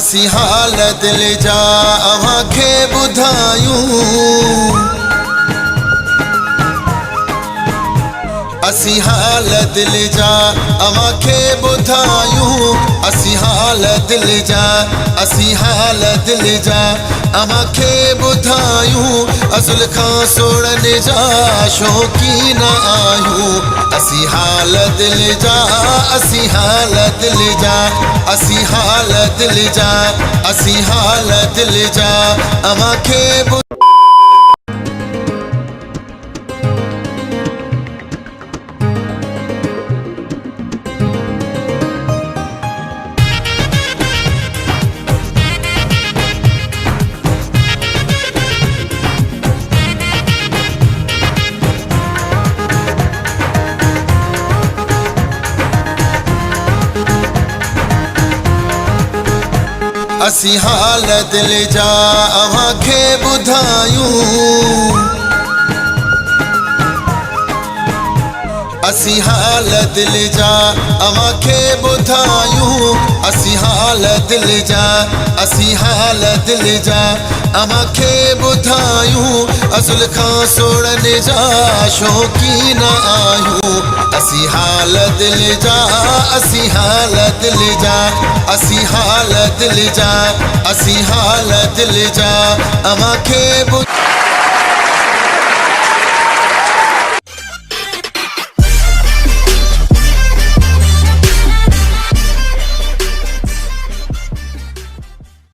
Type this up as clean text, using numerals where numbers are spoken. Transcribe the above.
असी हाल दिल जा अवांखे ॿुधायूं। असी हाल दिल जा अवांखे ॿुधायूं। असी हाल दिल जा, असी हाल दिल जा अवांखे ॿुधायूं। अज़ुल खां सोड़न जा शौक़ीन आहियूं। असी हाल दिल जा, असी हाल दिल जा, असी हाल दिल जा, असी हाल दिल जा अवांखे असी हाल दिल जा अवांखे ॿुधायूं। असी हाल दिल जा अवांखे ॿुधायूं। असी हाल दिल जा, असी हाल दिल जा अवांखे ॿुधायूं। अज़ुल खां सोड़न जा शौक़ीन आहियूं। असी हाल दिल जा, असी हाल दिल जा, असी हाल दिल जा, असी हाल दिल जा अवांखे